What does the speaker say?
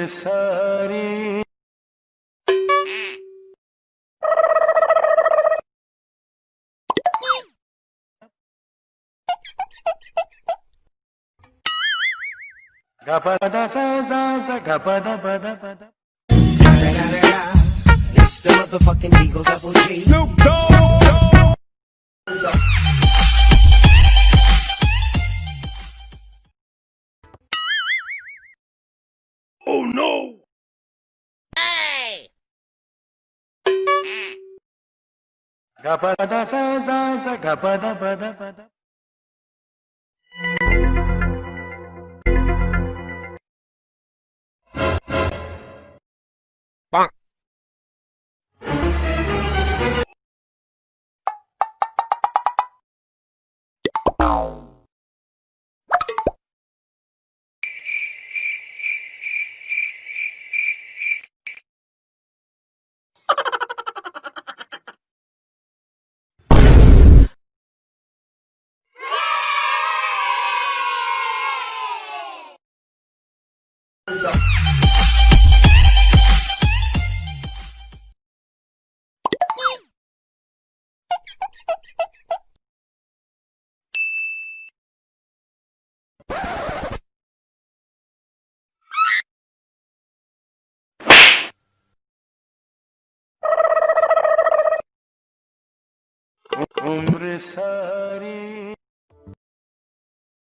सारी गपदा सा सा सा गपदा पदा पदा. It's the motherfucking Eagle Double G. Snoop Dogg. Oh no! Hey! Gappada sa sa sa gapada pada pada. Bonk. उम्र सारी